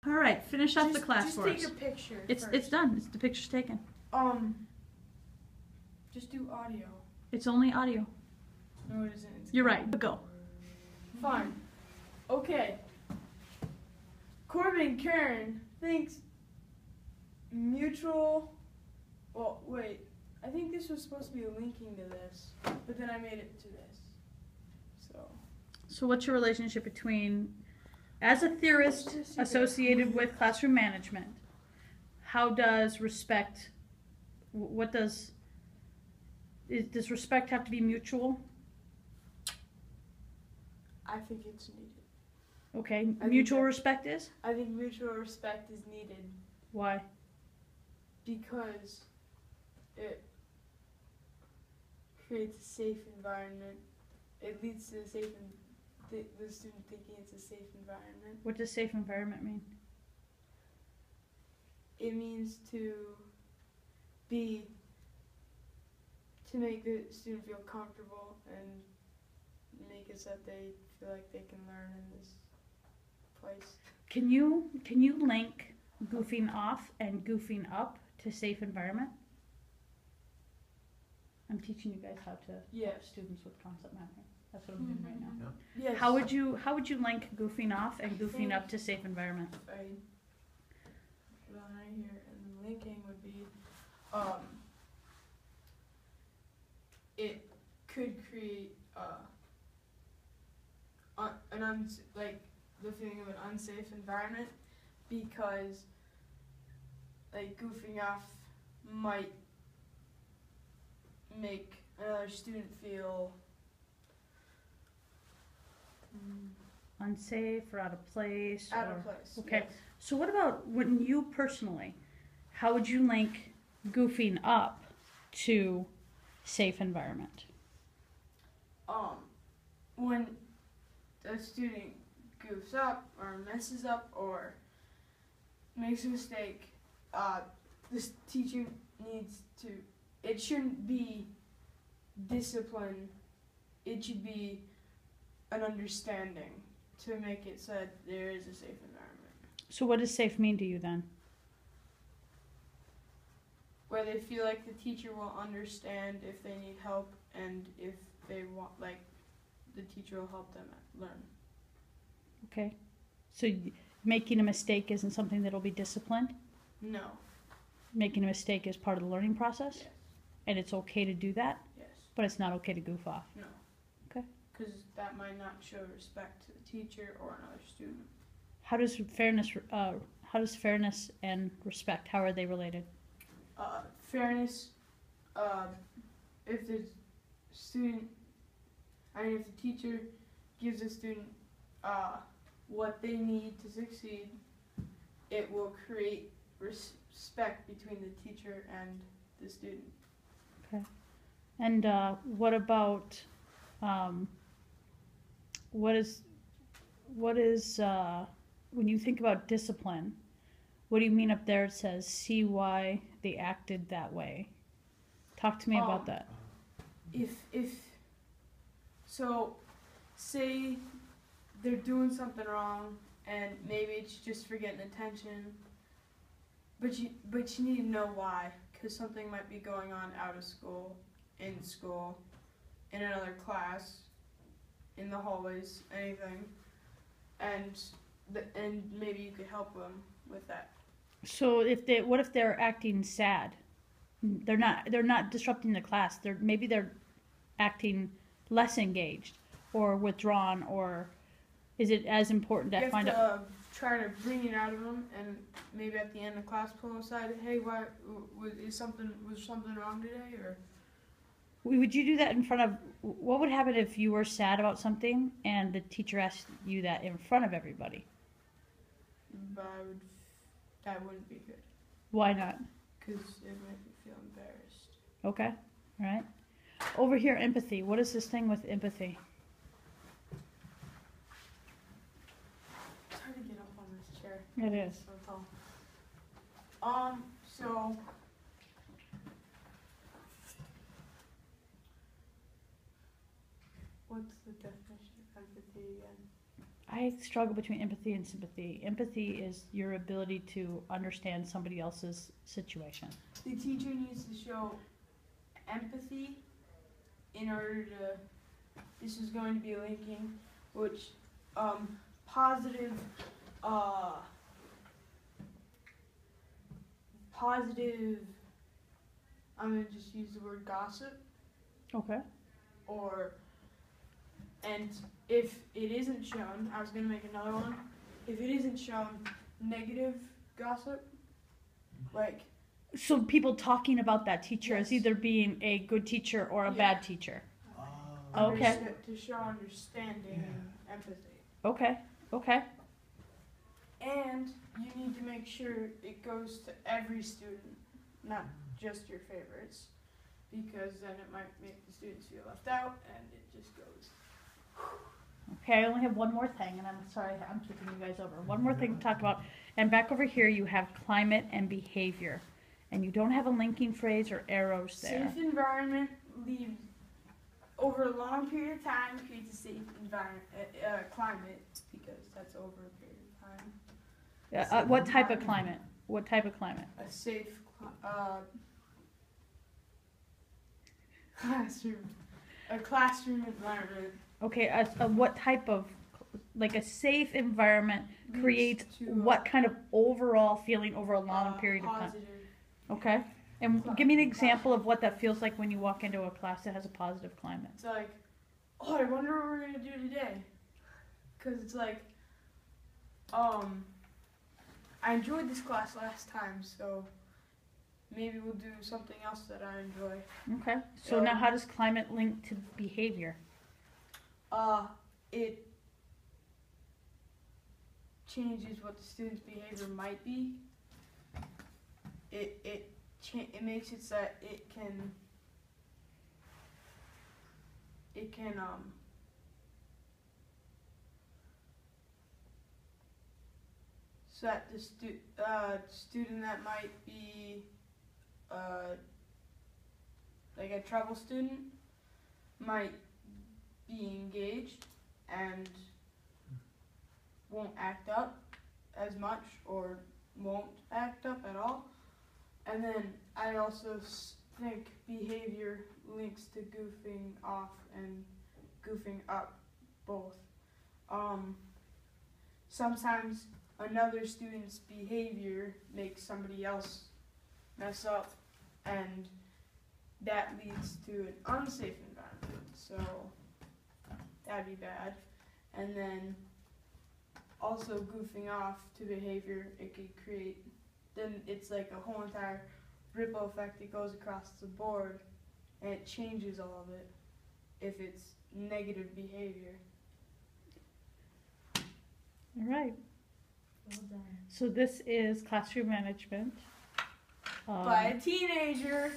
All right, finish up the class for us. Just take a picture. It's done. The picture's taken. Just do audio. It's only audio. No, it isn't. You're right. Go. Fine. Okay. Khorbin Karen thinks mutual. Well, wait. I think this was supposed to be linking to this, but then I made it to this. So what's your relationship between, as a theorist associated with classroom management, how does respect, does respect have to be mutual? I think it's needed. Okay, mutual respect is? I think mutual respect is needed. Why? Because it creates a safe environment. It leads to the student thinking it's a safe environment. What does safe environment mean? It means to make the student feel comfortable and make it so that they feel like they can learn in this place. Can you link goofing off and goofing up to safe environment? I'm teaching you guys how to help students with concept mapping. That's what I'm doing right now. Yeah. Yes. How would you link goofing off and goofing up to safe environment? Right here, and the linking would be, it could create the feeling of an unsafe environment, because like goofing off might make another student feel Unsafe or out of place? out of place. Okay. Yes. So what about when you personally, how would you link goofing up to safe environment? When a student goofs up or messes up or makes a mistake, this teacher needs to, it shouldn't be discipline, it should be an understanding to make it so that there is a safe environment. So what does safe mean to you then? Where they feel like the teacher will understand if they need help, and if they want, like, the teacher will help them learn. Okay. So making a mistake isn't something that'll be disciplined? No. Making a mistake is part of the learning process? Yes. And it's okay to do that? Yes. But it's not okay to goof off? No. Okay. Because that might not show respect to the teacher or another student. How does fairness and respect, how are they related? Fairness, if the student, if the teacher gives the student what they need to succeed, it will create respect between the teacher and the student. Okay. And what about what is when you think about discipline, what do you mean up there? It says see why they acted that way. Talk to me about that. So say they're doing something wrong and maybe it's just for getting attention, but you need to know why, because something might be going on out of school, in another class, in the hallways, anything, and maybe you could help them with that. So what if they're acting sad? They're not disrupting the class. Maybe they're acting less engaged or withdrawn, or is it as important to find out? You have to try to bring it out of them, and maybe at the end of class pull them aside. Hey, why was something wrong today? Or would you do that in front of? What would happen if you were sad about something and the teacher asked you that in front of everybody? That wouldn't be good. Why not? Because it made me feel embarrassed. Okay, all right. Over here, empathy. What is this thing with empathy? It's hard to get up on this chair. It is. It's so tall. So what's the definition of empathy again? I struggle between empathy and sympathy. Empathy is your ability to understand somebody else's situation. The teacher needs to show empathy in order to, this is going to be linking, which positive, I'm going to just use the word gossip, Okay. and if it isn't shown, I was going to make another one, if it isn't shown negative gossip, like, So people talking about that teacher as Yes. either being a good teacher or a Yeah. bad teacher. understa- Okay. to show understanding and empathy. Okay. Okay. And you need to make sure it goes to every student, not just your favorites, because then it might make the students feel left out, and it just goes. Okay, I only have one more thing, and I'm sorry I'm keeping you guys over. One more thing to talk about. And back over here you have climate and behavior. And you don't have a linking phrase or arrows there. Safe environment leaves over a long period of time creates a safe environment, climate, because that's over a period of time. What type of climate? What type of climate? A safe classroom, a classroom environment. Okay, what type of, like a safe environment creates to, what kind of overall feeling over a long period of time? positive. Okay, and give me an example of what that feels like when you walk into a class that has a positive climate. It's like, oh, I wonder what we're gonna do today, cause it's like, I enjoyed this class last time, so maybe we'll do something else that I enjoy. Okay, so now how does climate link to behavior? It changes what the student's behavior might be. It makes it so that it can so that the student that might be like a trouble student might be engaged and won't act up as much or won't act up at all. And then I also think behavior links to goofing off and goofing up both. Sometimes another student's behavior makes somebody else mess up, and that leads to an unsafe environment, so that'd be bad. And then also goofing off to behavior, it could create, then it's like a whole entire ripple effect that goes across the board, and it changes all of it if it's negative behavior. All right. Well done. So this is classroom management. By a teenager.